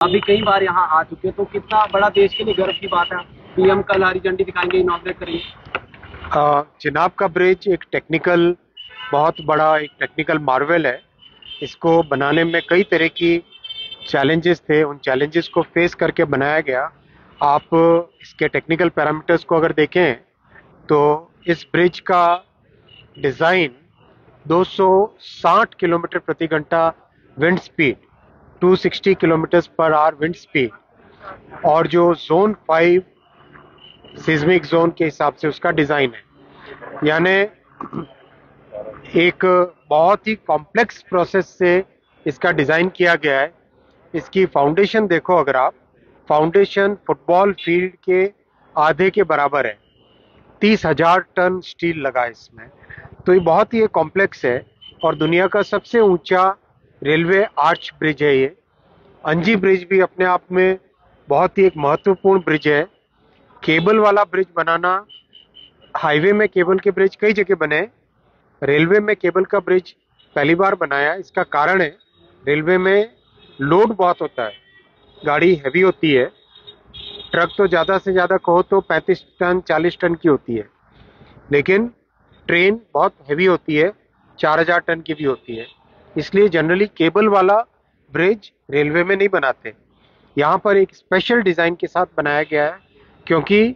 अभी कई बार यहाँ आ चुके, तो कितना बड़ा देश के लिए गर्व की बात है। पीएम कल हरी झंडी दिखाएंगे, इनॉग्रेट करेंगे। चिनाब का ब्रिज एक टेक्निकल, बहुत बड़ा एक टेक्निकल मार्वल है। इसको बनाने में कई तरह की चैलेंजेस थे, उन चैलेंजेस को फेस करके बनाया गया। आप इसके टेक्निकल पैरामीटर्स को अगर देखें तो इस ब्रिज का डिज़ाइन 260 किलोमीटर प्रति घंटा wind speed, 260 kilometre per hour wind speed, और जो जोन 5 सिस्मिक जोन के हिसाब से उसका डिज़ाइन है। यानी एक बहुत ही कॉम्प्लेक्स प्रोसेस से इसका डिज़ाइन किया गया है। इसकी फाउंडेशन देखो, अगर आप फाउंडेशन फुटबॉल फील्ड के आधे के बराबर है। 30,000 टन स्टील लगा है इसमें। तो ये बहुत ही कॉम्प्लेक्स है और दुनिया का सबसे ऊंचा रेलवे आर्च ब्रिज है ये। अंजी ब्रिज भी अपने आप में बहुत ही एक महत्वपूर्ण ब्रिज है। केबल वाला ब्रिज बनाना, हाईवे में केबल के ब्रिज कई जगह बने, रेलवे में केबल का ब्रिज पहली बार बनाया। इसका कारण है रेलवे में लोड बहुत होता है, गाड़ी हैवी होती है। ट्रक तो ज़्यादा से ज़्यादा कहो तो 35 टन 40 टन की होती है, लेकिन ट्रेन बहुत हैवी होती है, 4,000 टन की भी होती है। इसलिए जनरली केबल वाला ब्रिज रेलवे में नहीं बनाते। यहाँ पर एक स्पेशल डिज़ाइन के साथ बनाया गया है, क्योंकि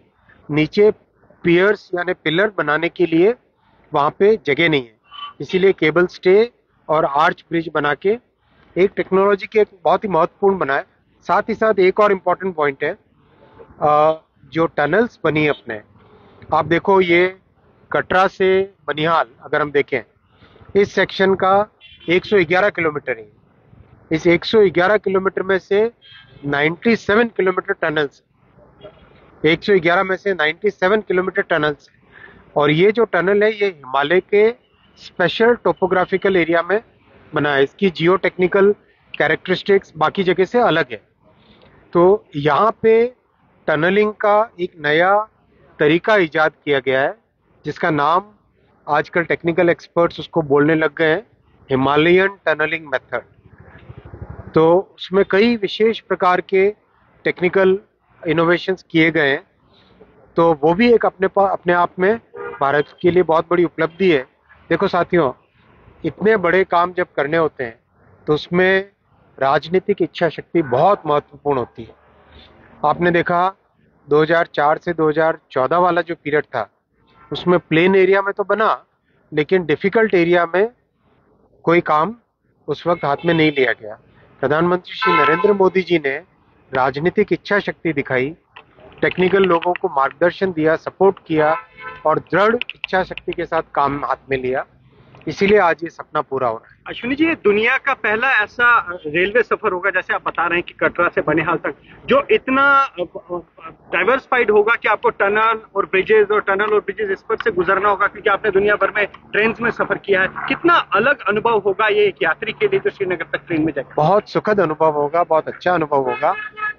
नीचे पियर्स यानी पिलर बनाने के लिए वहाँ पे जगह नहीं है। इसीलिए केबल स्टे और आर्च ब्रिज बना के एक टेक्नोलॉजी के बहुत ही महत्वपूर्ण बनाए। साथ ही साथ एक और इम्पॉर्टेंट पॉइंट है, जो टनल्स बनी अपने, आप देखो ये कटरा से बनिहाल अगर हम देखें, इस सेक्शन का 111 किलोमीटर है। इस 111 किलोमीटर में से 97 किलोमीटर टनल्स, 111 में से 97 किलोमीटर टनल्स। और ये जो टनल है ये हिमालय के स्पेशल टोपोग्राफिकल एरिया में बना है। इसकी जियो टेक्निकल कैरेक्टरिस्टिक्स बाकी जगह से अलग है। तो यहाँ पे टनलिंग का एक नया तरीका इजाद किया गया है, जिसका नाम आजकल टेक्निकल एक्सपर्ट्स उसको बोलने लग गए हैं, हिमालयन टनलिंग मेथड। तो उसमें कई विशेष प्रकार के टेक्निकल इनोवेशंस किए गए हैं। तो वो भी एक अपने आप में भारत के लिए बहुत बड़ी उपलब्धि है। देखो साथियों, इतने बड़े काम जब करने होते हैं तो उसमें राजनीतिक इच्छा शक्ति बहुत महत्वपूर्ण होती है। आपने देखा 2004 से 2014 वाला जो पीरियड था, उसमें प्लेन एरिया में तो बना, लेकिन डिफिकल्ट एरिया में कोई काम उस वक्त हाथ में नहीं लिया गया। प्रधानमंत्री श्री नरेंद्र मोदी जी ने राजनीतिक इच्छा शक्ति दिखाई, टेक्निकल लोगों को मार्गदर्शन दिया, सपोर्ट किया और दृढ़ इच्छा शक्ति के साथ काम हाथ में लिया। इसीलिए आज ये सपना पूरा हो रहा है। अश्विनी जी, ये दुनिया का पहला ऐसा रेलवे सफर होगा, जैसे आप बता रहे हैं कि कटरा से बनिहाल तक, जो इतना डाइवर्सिफाइड होगा कि आपको टनल और ब्रिजेस इस पर से गुजरना होगा, क्योंकि आपने दुनिया भर में ट्रेन में सफर किया है। कितना अलग अनुभव होगा ये एक यात्री के लिए जो श्रीनगर तक ट्रेन में जाएगा? बहुत सुखद अनुभव होगा, बहुत अच्छा अनुभव होगा।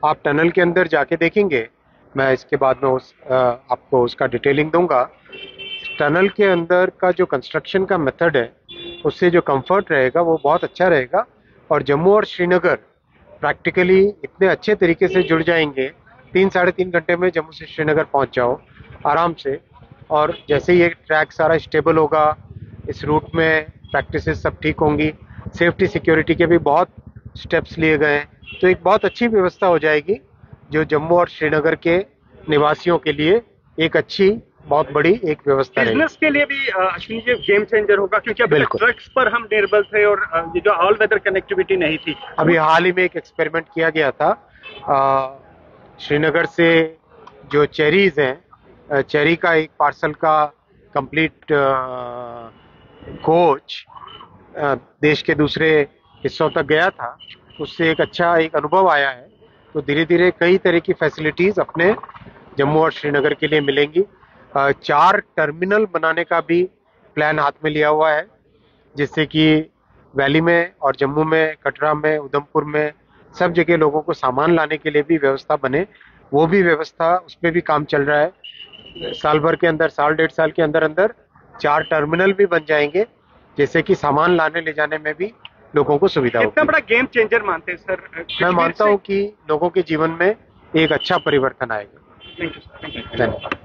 आप टनल के अंदर जाके देखेंगे, मैं इसके बाद में आपको उसका डिटेलिंग दूंगा। टनल के अंदर का जो कंस्ट्रक्शन का मेथड है, उससे जो कंफर्ट रहेगा वो बहुत अच्छा रहेगा। और जम्मू और श्रीनगर प्रैक्टिकली इतने अच्छे तरीके से जुड़ जाएंगे, 3-3.5 घंटे में जम्मू से श्रीनगर पहुंच जाओ आराम से। और जैसे ये ट्रैक सारा स्टेबल होगा, इस रूट में प्रैक्टिसेस सब ठीक होंगी, सेफ्टी सिक्योरिटी के भी बहुत स्टेप्स लिए गए हैं, तो एक बहुत अच्छी व्यवस्था हो जाएगी, जो जम्मू और श्रीनगर के निवासियों के लिए एक अच्छी बहुत बड़ी एक व्यवस्था है। बिजनेस के लिए भी अश्विनी जी गेम चेंजर होगा, क्योंकि अभी ट्रक्स पर हम निर्भर थे और ये जो ऑल वेदर कनेक्टिविटी नहीं थी। अभी हाल ही में एक एक्सपेरिमेंट किया गया था, श्रीनगर से जो चेरीज हैं, चेरी का एक पार्सल का कंप्लीट कोच देश के दूसरे हिस्सों तक गया था। उससे एक अच्छा एक अनुभव आया है। तो धीरे धीरे कई तरह की फैसिलिटीज अपने जम्मू और श्रीनगर के लिए मिलेंगी। 4 टर्मिनल बनाने का भी प्लान हाथ में लिया हुआ है, जिससे कि वैली में और जम्मू में, कटरा में, उधमपुर में सब जगह लोगों को सामान लाने के लिए भी व्यवस्था बने। वो भी व्यवस्था, उस पर भी काम चल रहा है। साल भर के अंदर, साल 1.5 साल के अंदर अंदर 4 टर्मिनल भी बन जाएंगे, जैसे कि सामान लाने ले जाने में भी लोगों को सुविधा कितना होगी। बड़ा गेम चेंजर मानते हैं सर मैं मानता हूँ कि लोगों के जीवन में एक अच्छा परिवर्तन आएगा। Thank you sir, thank you. धन्यवाद।